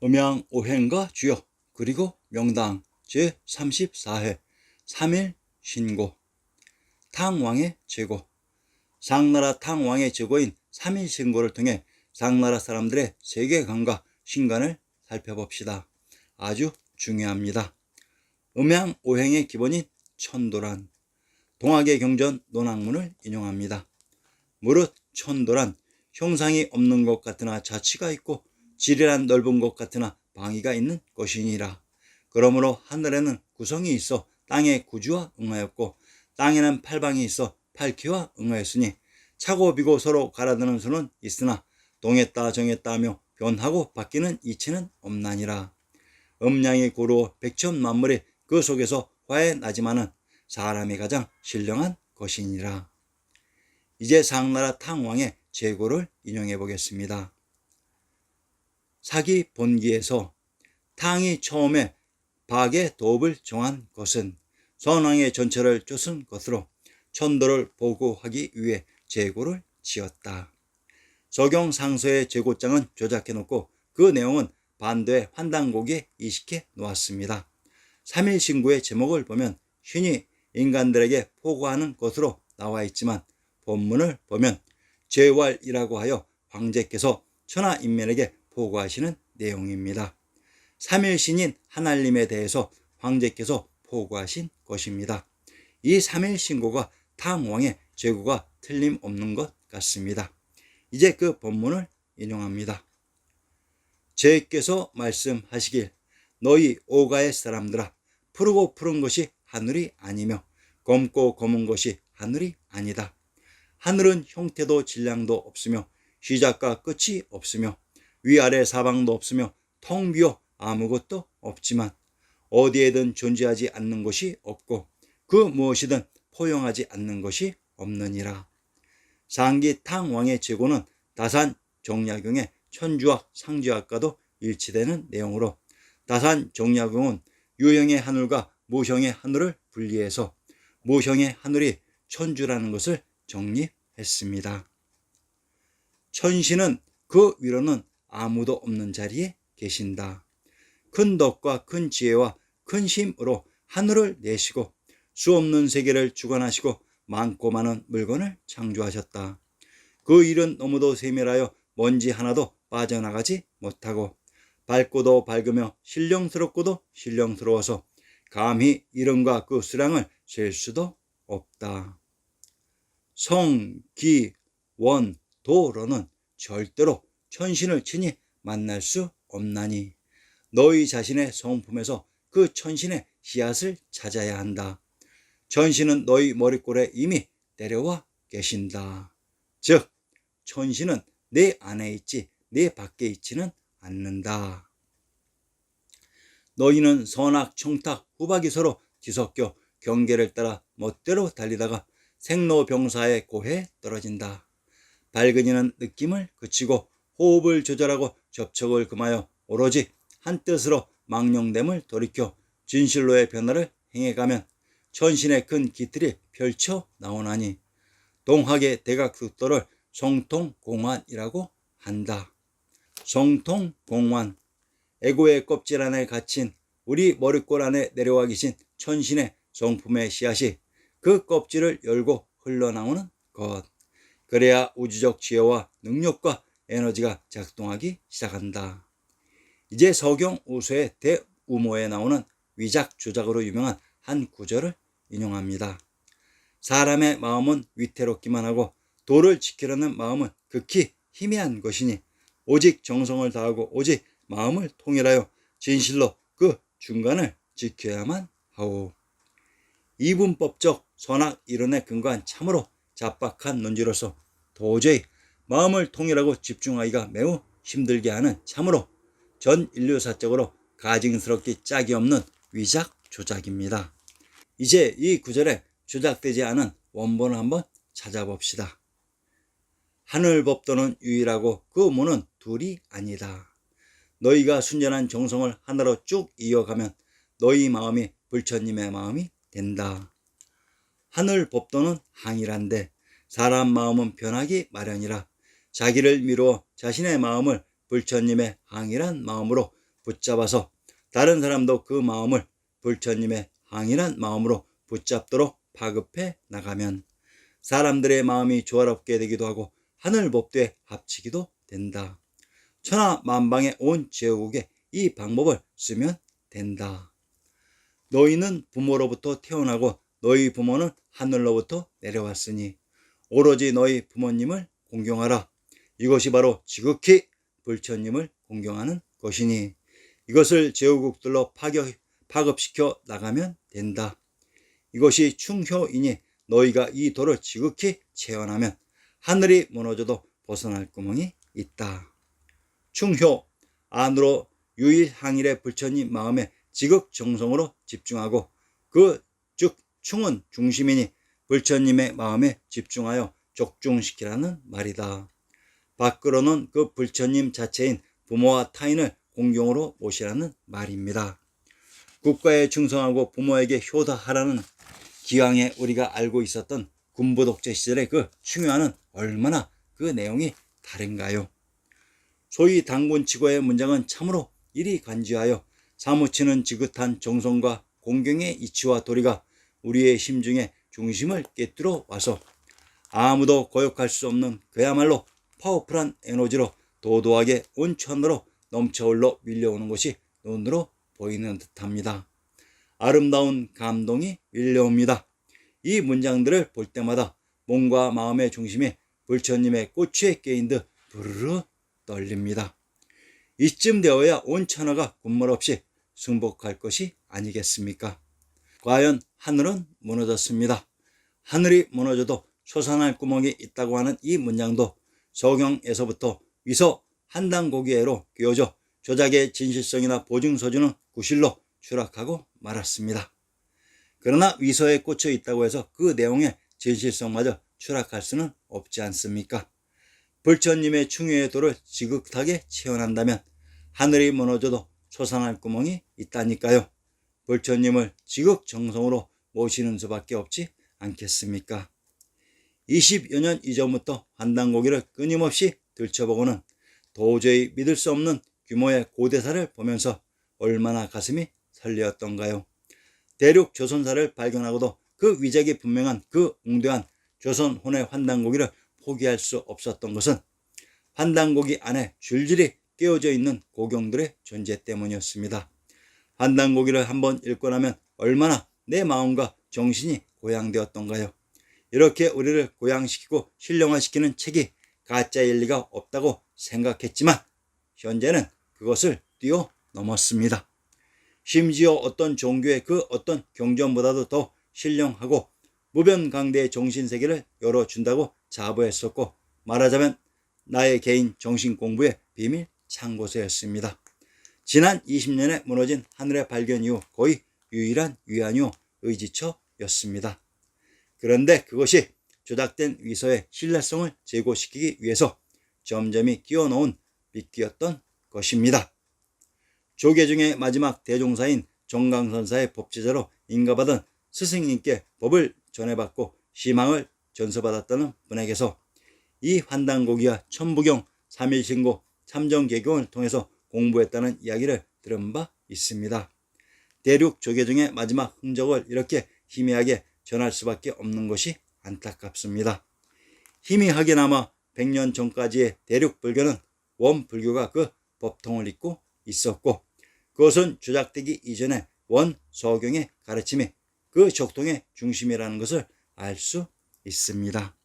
음양오행가 주요 그리고 명당 제34회 3일 신고 탕왕의 제고. 상나라 탕왕의 제고인 3일 신고를 통해 상나라 사람들의 세계관과 신관을 살펴봅시다. 아주 중요합니다. 음양오행의 기본인 천도란, 동학의 경전 논학문을 인용합니다. 무릇 천도란 형상이 없는 것 같으나 자치가 있고 지리란 넓은 것 같으나 방위가 있는 것이니라. 그러므로 하늘에는 구성이 있어 땅의 구주와 응하였고 땅에는 팔방이 있어 팔키와 응하였으니 차고 비고 서로 갈아드는 수는 있으나 동했다 정했다 하며 변하고 바뀌는 이치는 없나니라. 음양이 고루 백천만물이 그 속에서 화해 나지만은 사람이 가장 신령한 것이니라. 이제 상나라 탕왕의 제고를 인용해 보겠습니다. 사기 본기에서 탕이 처음에 박의 도읍을 정한 것은 선왕의 전철을 쫓은 것으로 천도를 보고하기 위해 제고를 지었다. 서경상서의 제고장은 조작해 놓고 그 내용은 반도의 환단곡에 이식해 놓았습니다. 3일 신고의 제목을 보면 신이 인간들에게 포고하는 것으로 나와 있지만 본문을 보면 제왈이라고 하여 황제께서 천하인민에게 포고하시는 내용입니다. 3일 신인 하나님에 대해서 황제께서 포고하신 것입니다. 이 3일 신고가 탕왕의 제고가 틀림없는 것 같습니다. 이제 그 본문을 인용합니다. 제께서 말씀하시길 너희 오가의 사람들아, 푸르고 푸른 것이 하늘이 아니며 검고 검은 것이 하늘이 아니다. 하늘은 형태도 질량도 없으며 시작과 끝이 없으며 위아래 사방도 없으며 텅 비어 아무것도 없지만 어디에든 존재하지 않는 것이 없고 그 무엇이든 포용하지 않는 것이 없느니라. 상기 탕왕의 제고는 다산 정약용의 천주학 상주학과도 일치되는 내용으로 다산 정약용은 유형의 하늘과 무형의 하늘을 분리해서 무형의 하늘이 천주라는 것을 정립했습니다. 천신은 그 위로는 아무도 없는 자리에 계신다. 큰 덕과 큰 지혜와 큰 힘으로 하늘을 내시고 수없는 세계를 주관하시고 많고 많은 물건을 창조하셨다. 그 일은 너무도 세밀하여 먼지 하나도 빠져나가지 못하고 밝고도 밝으며 신령스럽고도 신령스러워서 감히 이름과 그 수량을 셀 수도 없다. 성, 기, 원, 도로는 절대로 천신을 친히 만날 수 없나니 너희 자신의 성품에서 그 천신의 씨앗을 찾아야 한다. 천신은 너희 머리꼴에 이미 내려와 계신다. 즉 천신은 내 안에 있지 내 밖에 있지는 않는다. 너희는 선악 청탁 후박이 서로 뒤섞여 경계를 따라 멋대로 달리다가 생로병사의 고해에 떨어진다. 밝은이는 느낌을 그치고 호흡을 조절하고 접촉을 금하여 오로지 한 뜻으로 망령됨을 돌이켜 진실로의 변화를 행해가면 천신의 큰 기틀이 펼쳐 나오나니 동학의 대각숙도를 성통공환이라고 한다. 성통공환, 에고의 껍질 안에 갇힌 우리 머리꼴 안에 내려와 계신 천신의 성품의 씨앗이 그 껍질을 열고 흘러나오는 것. 그래야 우주적 지혜와 능력과 에너지가 작동하기 시작한다. 이제 서경우서의 대우모에 나오는 위작조작으로 유명한 한 구절을 인용합니다. 사람의 마음은 위태롭기만 하고 도를 지키려는 마음은 극히 희미한 것이니 오직 정성을 다하고 오직 마음을 통일하여 진실로 그 중간을 지켜야만 하오. 이분법적 선악 이론에 근거한 참으로 잡박한 논지로서 도저히 마음을 통일하고 집중하기가 매우 힘들게 하는 참으로 전 인류사적으로 가증스럽기 짝이 없는 위작 조작입니다. 이제 이 구절에 조작되지 않은 원본을 한번 찾아봅시다. 하늘법도는 유일하고 그 무는 둘이 아니다. 너희가 순전한 정성을 하나로 쭉 이어가면 너희 마음이 불처님의 마음이 된다. 하늘법도는 항이란데 사람 마음은 변하기 마련이라 자기를 미루어 자신의 마음을 불처님의 항이란 마음으로 붙잡아서 다른 사람도 그 마음을 불처님의 항일한 마음으로 붙잡도록 파급해 나가면 사람들의 마음이 조화롭게 되기도 하고 하늘 법도에 합치기도 된다. 천하 만방의 온 제국에 이 방법을 쓰면 된다. 너희는 부모로부터 태어나고 너희 부모는 하늘로부터 내려왔으니 오로지 너희 부모님을 공경하라. 이것이 바로 지극히 불처님을 공경하는 것이니 이것을 제후국들로 파급시켜 나가면 된다. 이것이 충효이니 너희가 이 도를 지극히 체현하면 하늘이 무너져도 벗어날 구멍이 있다. 충효, 안으로 유일항일의 불처님 마음에 지극정성으로 집중하고 즉 충은 중심이니 불처님의 마음에 집중하여 족중시키라는 말이다. 밖으로는 그 불처님 자체인 부모와 타인을 공경으로 모시라는 말입니다. 국가에 충성하고 부모에게 효도하라는 기왕에 우리가 알고 있었던 군부독재 시절의 그 충효와는 얼마나 그 내용이 다른가요? 소위 당군치고의 문장은 참으로 이리 간지하여 사무치는 지긋한 정성과 공경의 이치와 도리가 우리의 심중에 중심을 깨뜨려 와서 아무도 거역할 수 없는 그야말로 파워풀한 에너지로 도도하게 온천으로 넘쳐흘러 밀려오는 것이 눈으로 보이는 듯합니다. 아름다운 감동이 밀려옵니다. 이 문장들을 볼 때마다 몸과 마음의 중심이 불처님의 꼬치에 깨인 듯 부르르 떨립니다. 이쯤 되어야 온 천하가 군말 없이 승복할 것이 아니겠습니까? 과연 하늘은 무너졌습니다. 하늘이 무너져도 솟아날 구멍이 있다고 하는 이 문장도 서경에서부터 위서 한당고기에로 끼워져 조작의 진실성이나 보증서주는 구실로 추락하고 말았습니다. 그러나 위서에 꽂혀 있다고 해서 그 내용의 진실성마저 추락할 수는 없지 않습니까? 불처님의 충효의 도를 지극하게 체현한다면 하늘이 무너져도 솟아날 구멍이 있다니까요. 불처님을 지극정성으로 모시는 수밖에 없지 않겠습니까? 20여 년 이전부터 한당고기를 끊임없이 들춰보고는 도저히 믿을 수 없는 규모의 고대사를 보면서 얼마나 가슴이 설레었던가요. 대륙 조선사를 발견하고도 그 위적이 분명한 그 웅대한 조선혼의 환단고기를 포기할 수 없었던 것은 환단고기 안에 줄줄이 깨어져 있는 고경들의 존재 때문이었습니다. 환단고기를 한번 읽고 나면 얼마나 내 마음과 정신이 고양되었던가요. 이렇게 우리를 고양시키고 신령화시키는 책이 가짜일 리가 없다고 생각했지만 현재는 그것을 뛰어넘었습니다. 심지어 어떤 종교의 그 어떤 경전보다도 더 신령하고 무변강대의 정신세계를 열어준다고 자부했었고 말하자면 나의 개인 정신공부의 비밀 창고서였습니다. 지난 20년에 무너진 하늘의 발견 이후 거의 유일한 위안이요 의지처였습니다. 그런데 그것이 조작된 위서의 신뢰성을 제고시키기 위해서 점점이 끼워놓은 미끼였던 것입니다. 조계중의 마지막 대종사인 정강선사의 법제자로 인가받은 스승님께 법을 전해받고 시망을 전서받았다는 분에게서 이 환단고기와 천부경, 삼일신고, 참정개경을 통해서 공부했다는 이야기를 들은 바 있습니다. 대륙 조계중의 마지막 흔적을 이렇게 희미하게 전할 수밖에 없는 것이 안타깝습니다. 희미하게나마 100년 전까지의 대륙 불교는 원불교가 그 법통을 잇고 있었고 그것은 조작되기 이전에 원서경의 가르침이 그 적통의 중심이라는 것을 알 수 있습니다.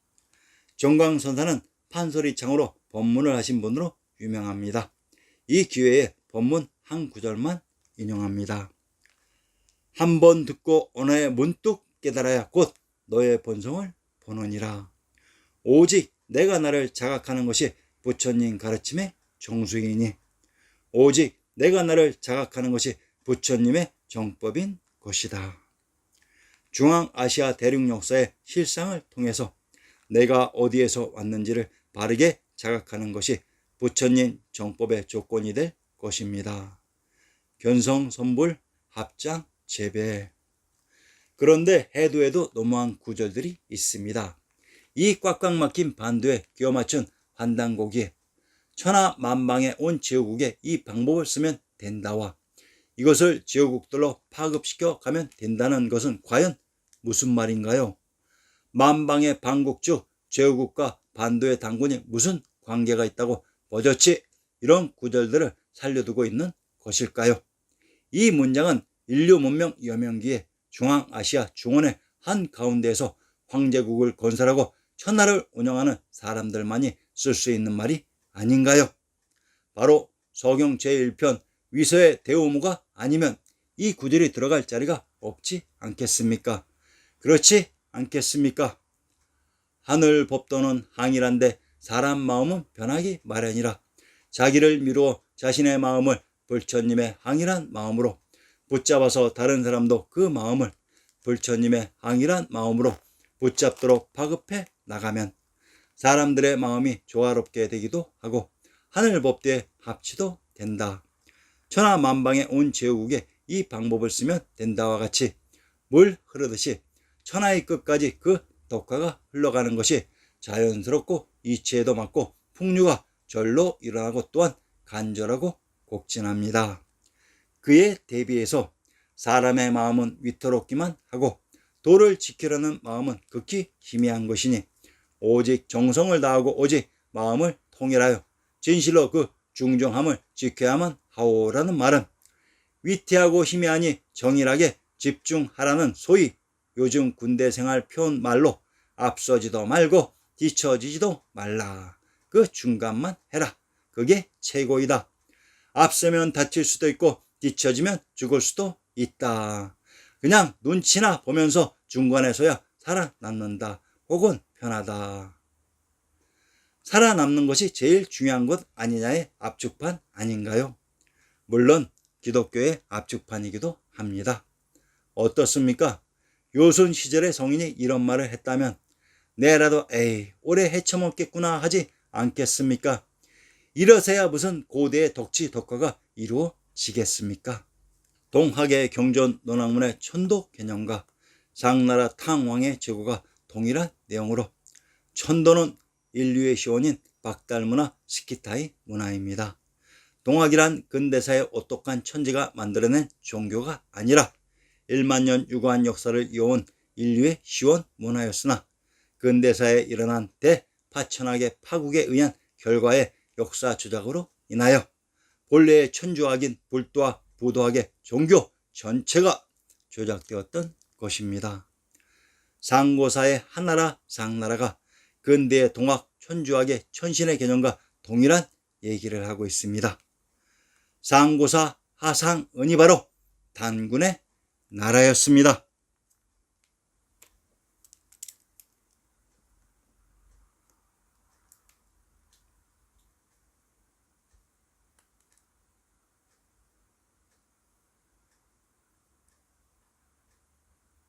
정광선사는 판소리창으로 법문을 하신 분으로 유명합니다. 이 기회에 법문 한 구절만 인용합니다. 한 번 듣고 언어에 문득 깨달아야 곧 너의 본성을 보느니라. 오직 내가 나를 자각하는 것이 부처님 가르침의 정수이니 오직 내가 나를 자각하는 것이 부처님의 정법인 것이다. 중앙아시아 대륙 역사의 실상을 통해서 내가 어디에서 왔는지를 바르게 자각하는 것이 부처님 정법의 조건이 될 것입니다. 견성선불 합장 재배. 그런데 해도 해도 너무한 구절들이 있습니다. 이 꽉꽉 막힌 반도에 끼워 맞춘 환단고기에 천하 만방의 온 제후국에 이 방법을 쓰면 된다와 이것을 제후국들로 파급시켜 가면 된다는 것은 과연 무슨 말인가요? 만방의 반국주 제후국과 반도의 당군이 무슨 관계가 있다고 버젓이 이런 구절들을 살려두고 있는 것일까요? 이 문장은 인류 문명 여명기에 중앙아시아 중원의 한 가운데에서 황제국을 건설하고 천하를 운영하는 사람들만이 쓸 수 있는 말이 아닌가요? 바로 서경 제1편 위서의 대우무가 아니면 이 구절이 들어갈 자리가 없지 않겠습니까? 그렇지 않겠습니까? 하늘 법도는 항일한데 사람 마음은 변하기 마련이라. 자기를 미루어 자신의 마음을 불처님의 항일한 마음으로 붙잡아서 다른 사람도 그 마음을 불처님의 항일한 마음으로 붙잡도록 파급해 나가면 사람들의 마음이 조화롭게 되기도 하고 하늘 법도에 합치도 된다. 천하 만방에 온 제후국에 이 방법을 쓰면 된다와 같이 물 흐르듯이 천하의 끝까지 그 덕화가 흘러가는 것이 자연스럽고 이치에도 맞고 풍류가 절로 일어나고 또한 간절하고 곡진합니다. 그에 대비해서 사람의 마음은 위태롭기만 하고 도를 지키려는 마음은 극히 희미한 것이니 오직 정성을 다하고 오직 마음을 통일하여 진실로 그 중정함을 지켜야만 하오라는 말은 위태하고 희미하니 정일하게 집중하라는 소위 요즘 군대 생활 표현 말로 앞서지도 말고 뒤처지지도 말라. 그 중간만 해라. 그게 최고이다. 앞서면 다칠 수도 있고 뒤처지면 죽을 수도 있다. 그냥 눈치나 보면서 중간에서야 살아남는다. 혹은 편하다. 살아남는 것이 제일 중요한 것 아니냐의 압축판 아닌가요? 물론 기독교의 압축판이기도 합니다. 어떻습니까? 요순 시절의 성인이 이런 말을 했다면 내라도 에이 오래 헤쳐먹겠구나 하지 않겠습니까? 이러세야 무슨 고대의 덕치 덕화가 이루어지겠습니까? 동학의 경전 논학문의 천도 개념과 상나라 탕왕의 제고가 동일한 내용으로 천도는 인류의 시원인 박달문화 스키타이 문화입니다. 동학이란 근대사의 오똑한 천재가 만들어낸 종교가 아니라 1만 년 유구한 역사를 이어온 인류의 시원 문화였으나 근대사에 일어난 대파천학의 파국에 의한 결과의 역사 조작으로 인하여 본래의 천주학인 불도와 부도학의 종교 전체가 조작되었던 것입니다. 상고사의 하나라 상나라가 근대의 동학 천주학의 천신의 개념과 동일한 얘기를 하고 있습니다. 상고사 하상은이 바로 단군의 나라였습니다.